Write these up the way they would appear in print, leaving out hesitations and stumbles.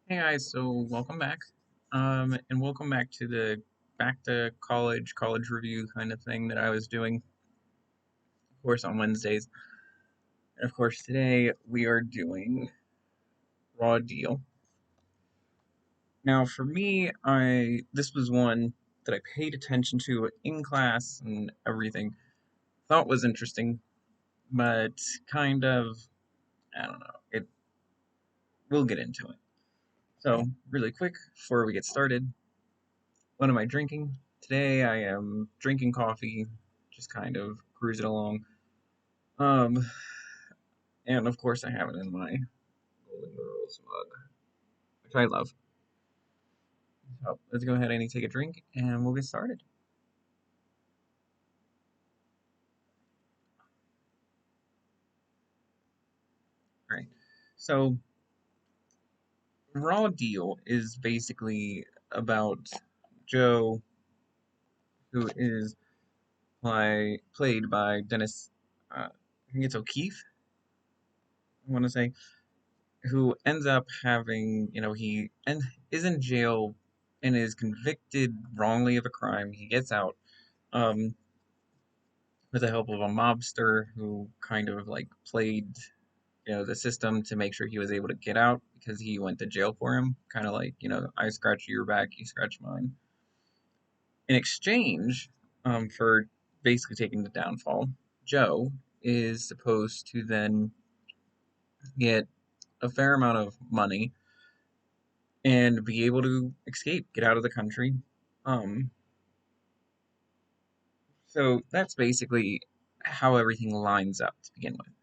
Hey guys, so welcome back. And welcome back to the back to college review kind of thing that I was doing, of course, on Wednesdays. And of course, today we are doing Raw Deal. Now, for me, I this was one that I paid attention to in class and everything. Thought was interesting, but kind of, I don't know. We'll get into it. So, really quick before we get started, what am I drinking? Today I am drinking coffee, just kind of cruising along. Um, and of course I have it in my Golden Girls mug, which I love. So let's go ahead and take a drink and we'll get started. All right. So Raw Deal is basically about Joe, who is played by Dennis, I think it's O'Keefe, I want to say, who ends up having, is in jail and is convicted wrongly of a crime. He gets out um, with the help of a mobster who kind of like played, the system to make sure he was able to get out because he went to jail for him. Kind of like, I scratch your back, you scratch mine. In exchange, for basically taking the downfall, Joe is supposed to then get a fair amount of money and be able to escape, get out of the country. Um, so that's basically how everything lines up to begin with.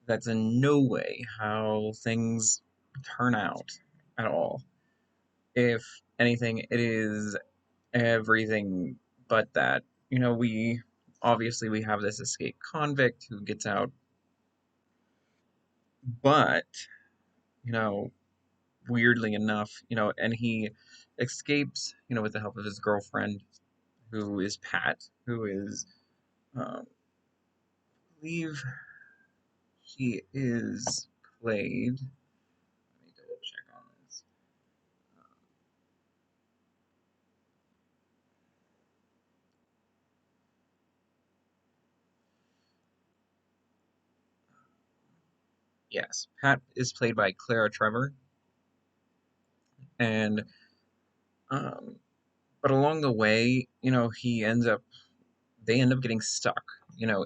That's in no way how things turn out at all. If anything, it is everything but that. We obviously we have this escaped convict who gets out, but you know, weirdly enough, and he escapes, with the help of his girlfriend, who is Pat, who is, I believe she is played. Let me double check on this. Yes, Pat is played by Clara Trevor, and um, but along the way, they end up getting stuck,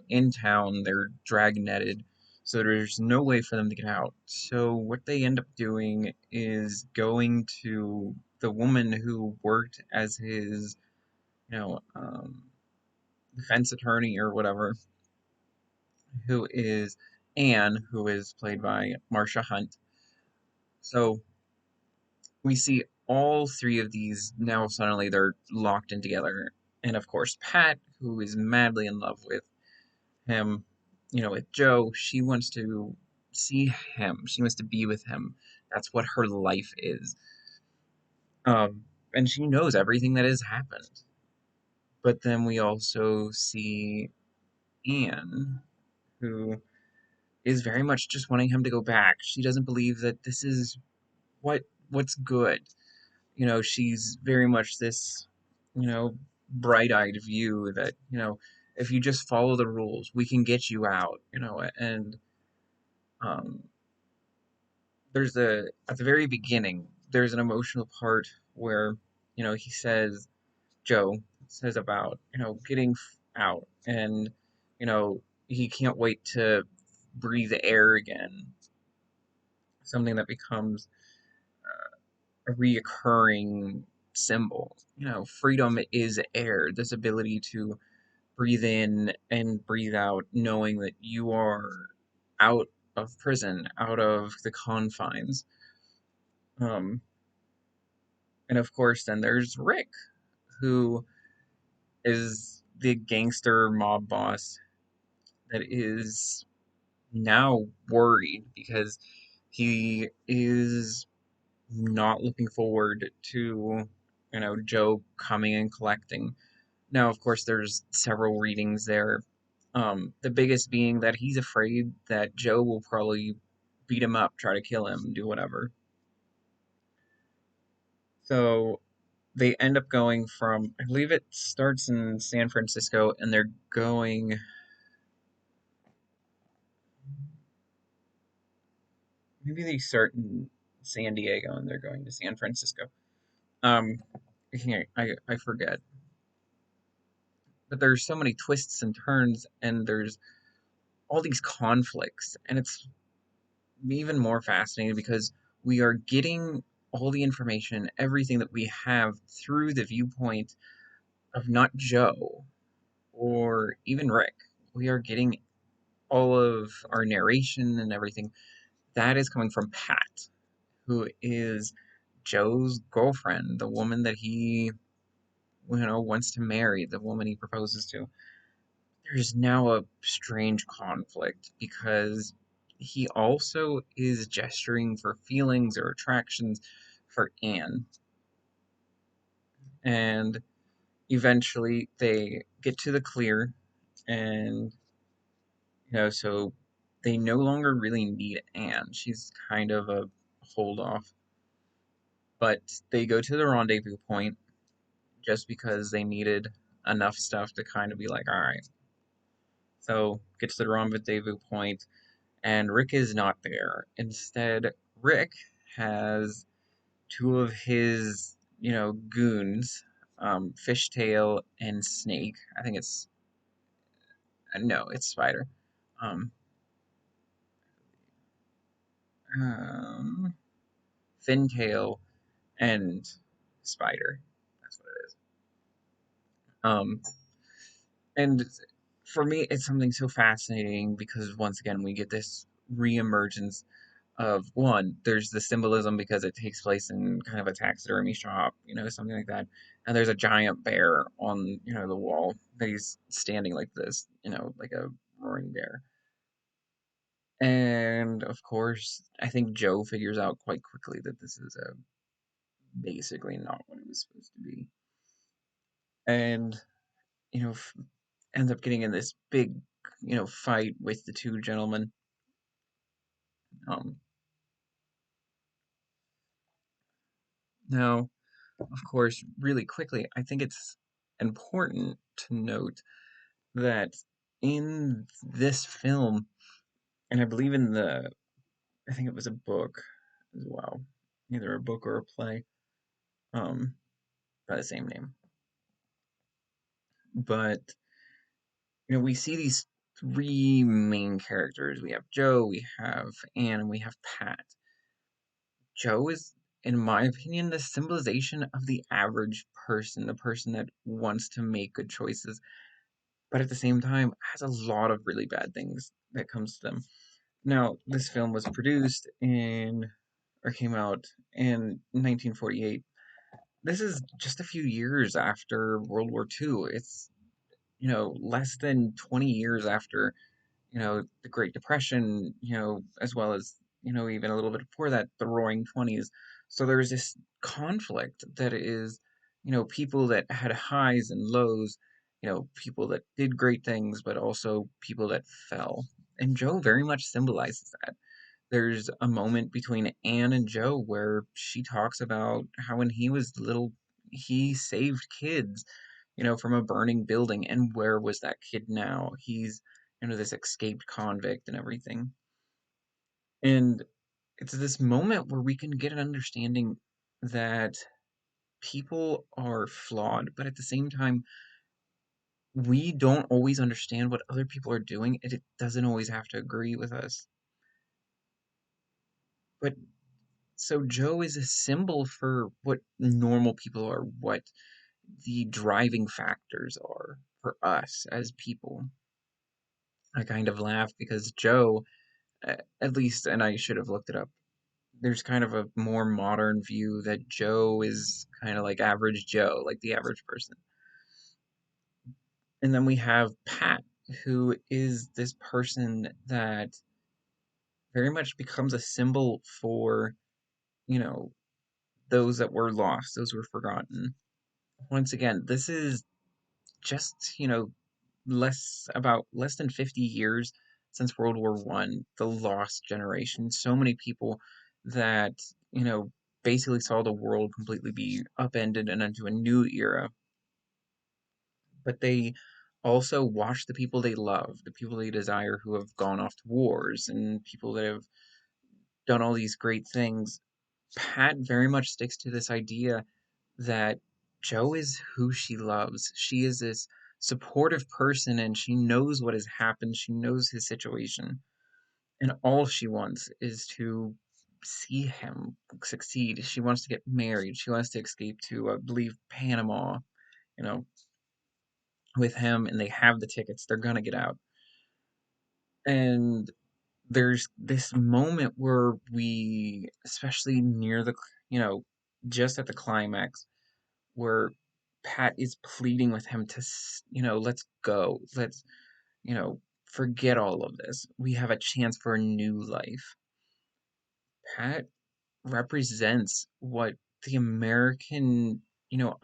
in town. They're dragnetted, so there's no way for them to get out. So what they end up doing is going to the woman who worked as his, you know, um, defense attorney or whatever, who is Anne, who is played by Marsha Hunt. So we see all three of these now suddenly they're locked in together. And of course, Pat, who is madly in love with him, with Joe, she wants to see him. She wants to be with him. That's what her life is. And she knows everything that has happened. But then we also see Anne, who is very much just wanting him to go back. She doesn't believe that this is what's good. She's very much this, bright-eyed view that, if you just follow the rules, we can get you out, and um at the very beginning, there's an emotional part where, he says Joe says about, getting out and, you know, he can't wait to breathe air again, something that becomes a reoccurring symbol. Freedom is air, this ability to breathe in and breathe out, knowing that you are out of prison, out of the confines. Um, and of course, then there's Rick, who is the gangster mob boss that is now worried because he is not looking forward to, Joe coming and collecting. Now, of course, there's several readings there. The biggest being that he's afraid that Joe will probably beat him up, try to kill him, do whatever. So they end up going from, I believe it starts in San Francisco, and they're going, maybe they start in San Diego and they're going to San Francisco. Um, I forget. But there's so many twists and turns, and there's all these conflicts, and it's even more fascinating because we are getting all the information, everything that we have through the viewpoint of not Joe or even Rick. We are getting all of our narration and everything that is coming from Pat, who is Joe's girlfriend, the woman that he, wants to marry, the woman he proposes to. There's now a strange conflict because he also is gesturing for feelings or attractions for Anne. And eventually they get to the clear, and, so they no longer really need Anne. She's kind of a hold off. But they go to the rendezvous point just because they needed enough stuff to kind of be like, all right. So get to the rendezvous point, and Rick is not there. Instead, Rick has two of his, goons, Fishtail and Snake. I think it's no, it's Spider. Um, um, Fintail and Spider. That's what it is. Um, and for me, it's something so fascinating because once again, we get this reemergence of one, there's the symbolism because it takes place in kind of a taxidermy shop, something like that. And there's a giant bear on, the wall that he's standing like this, like a roaring bear. And of course, I think Joe figures out quite quickly that this is basically not what it was supposed to be. And, you know, f- ends up getting in this big, fight with the two gentlemen. Um, Now, of course, really quickly, I think it's important to note that in this film, and I believe I think it was a book as well, either a book or a play, um, by the same name. But, we see these three main characters. We have Joe, we have Anne, and we have Pat. Joe is, in my opinion, the symbolization of the average person, the person that wants to make good choices, but at the same time has a lot of really bad things that comes to them. Now, this film was produced in, or came out in 1948. This is just a few years after World War II. It's, less than 20 years after, the Great Depression, as well as, even a little bit before that, the Roaring Twenties. So there's this conflict that is, people that had highs and lows, people that did great things, but also people that fell. And Joe very much symbolizes that. There's a moment between Anne and Joe where she talks about how when he was little, he saved kids, from a burning building. And where was that kid now? He's, this escaped convict and everything. And it's this moment where we can get an understanding that people are flawed, but at the same time, we don't always understand what other people are doing, and it doesn't always have to agree with us. But so Joe is a symbol for what normal people are, what the driving factors are for us as people. I kind of laugh because Joe, at least, and I should have looked it up, there's kind of a more modern view that Joe is kind of like average Joe, like the average person. And then we have Pat, who is this person that very much becomes a symbol for, you know, those that were lost, those who were forgotten. Once again, this is just, less than 50 years since World War One, the lost generation. So many people that, you know, basically saw the world completely be upended and into a new era, but they also watch the people they love, the people they desire who have gone off to wars and people that have done all these great things. Pat very much sticks to this idea that Jo is who she loves. She is this supportive person and she knows what has happened. She knows his situation. And all she wants is to see him succeed. She wants to get married. She wants to escape to, I believe, Panama, you know, with him, and they have the tickets. They're gonna get out. And there's this moment where we, especially near the, you know, just at the climax, where Pat is pleading with him to, let's go. Let's, forget all of this. We have a chance for a new life. Pat represents what the American,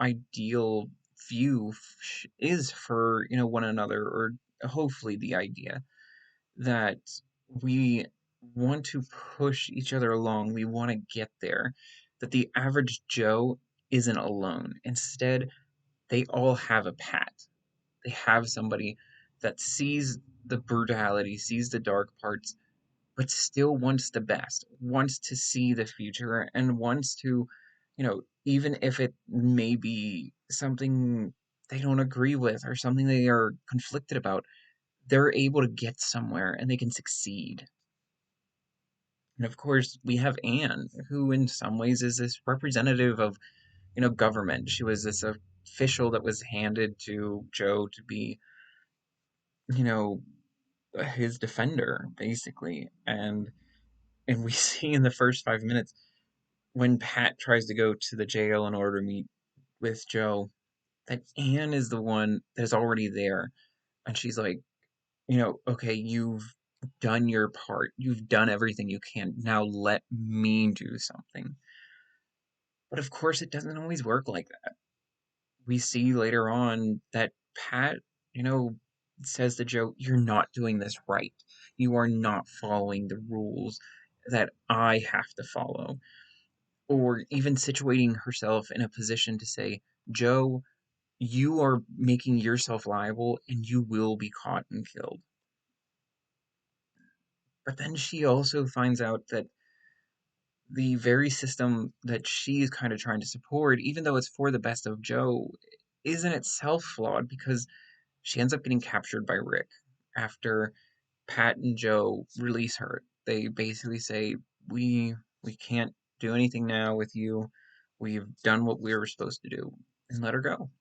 ideal view is for, one another, or hopefully the idea that we want to push each other along. We want to get there. That the average Joe isn't alone. Instead, they all have a Pat. They have somebody that sees the brutality, sees the dark parts, but still wants the best, wants to see the future, and wants to, even if it may be something they don't agree with or something they are conflicted about, they're able to get somewhere and they can succeed. And of course, we have Anne, who in some ways is this representative of, government. She was this official that was handed to Joe to be, you know, his defender, basically. And we see in the first 5 minutes when Pat tries to go to the jail in order to meet with Joe, that Anne is the one that's already there. And she's like, okay, you've done your part. You've done everything you can. Now let me do something. But of course, it doesn't always work like that. We see later on that Pat, you know, says to Joe, "You're not doing this right. You are not following the rules that I have to follow." Or even situating herself in a position to say, "Joe, you are making yourself liable and you will be caught and killed." But then she also finds out that the very system that she's kind of trying to support, even though it's for the best of Joe, is in itself flawed because she ends up getting captured by Rick after Pat and Joe release her. They basically say, "We can't do anything now with you. We've done what we were supposed to do," and let her go.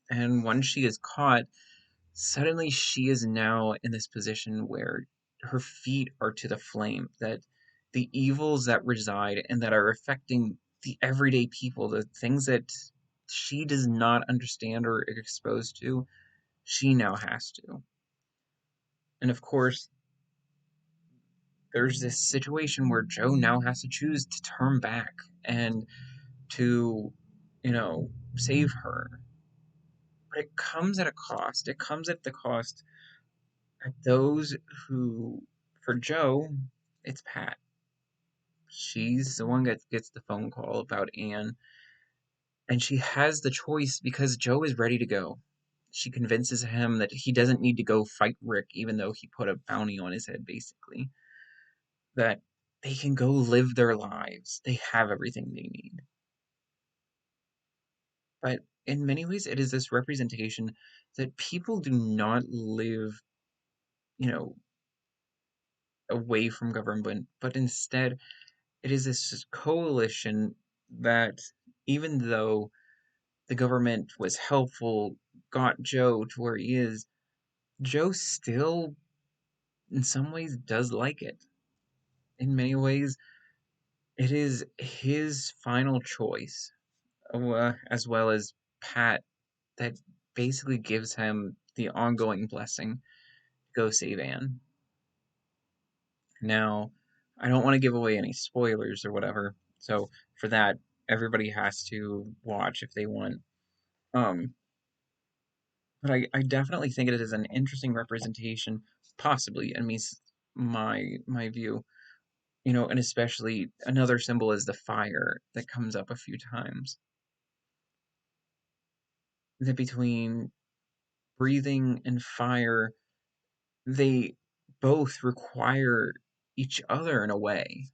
And once she is caught, suddenly she is now in this position where her feet are to the flame, that the evils that reside and that are affecting the everyday people, the things that she does not understand or exposed to, she now has to. And of course, there's this situation where Joe now has to choose to turn back and to, save her. But it comes at a cost. It comes at the cost at those who, for Joe, it's Pat. She's the one that gets the phone call about Anne, and she has the choice because Joe is ready to go. She convinces him that he doesn't need to go fight Rick, even though he put a bounty on his head, basically. That they can go live their lives. They have everything they need. But in many ways, it is this representation that people do not live, you know, away from government, but instead it is this coalition that, even though the government was helpful, got Joe to where he is, Joe still, in some ways, does like it. In many ways, it is his final choice, as well as Pat, that basically gives him the ongoing blessing to go save Anne. Now, I don't want to give away any spoilers or whatever, so for that, everybody has to watch if they want. Um, but I definitely think it is an interesting representation, possibly, I mean, my view, and especially another symbol is the fire that comes up a few times. That between breathing and fire, they both require each other in a way.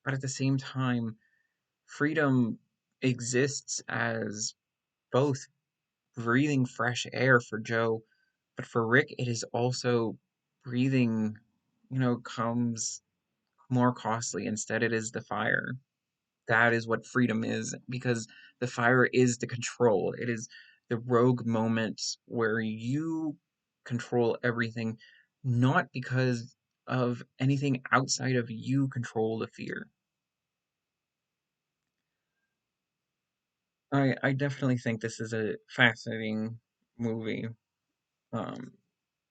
But at the same time, freedom exists as both breathing fresh air for Joe, but for Rick, it is also breathing, comes more costly. Instead, it is the fire. That is what freedom is, because the fire is the control. It is the rogue moment where you control everything, not because of anything outside of you control the fear. I definitely think this is a fascinating movie. Um,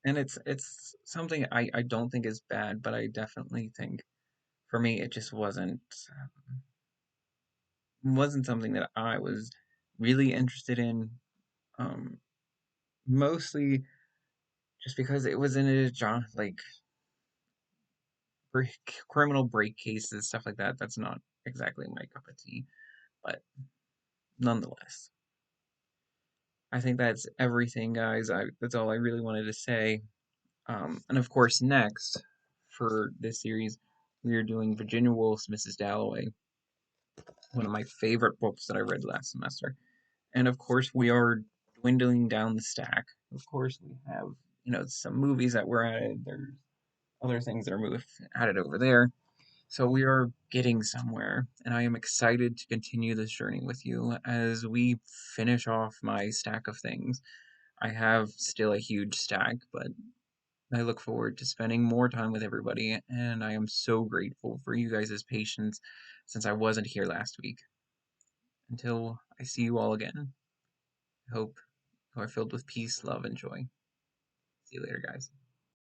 and it's something I don't think is bad, but I definitely think for me it just wasn't something that I was really interested in. Um, Mostly just because it was in a genre like criminal break cases, stuff like that. That's not exactly my cup of tea, but nonetheless, I think that's everything, guys. That's all I really wanted to say. And of course, next for this series, we are doing Virginia Woolf's Mrs. Dalloway, one of my favorite books that I read last semester. And of course, we are dwindling down the stack. Of course, we have some movies that we're added. There's other things that are moved added over there. So we are getting somewhere, and I am excited to continue this journey with you as we finish off my stack of things. I have still a huge stack, but I look forward to spending more time with everybody, and I am so grateful for you guys' patience since I wasn't here last week. Until I see you all again, I hope you are filled with peace, love, and joy. See you later, guys.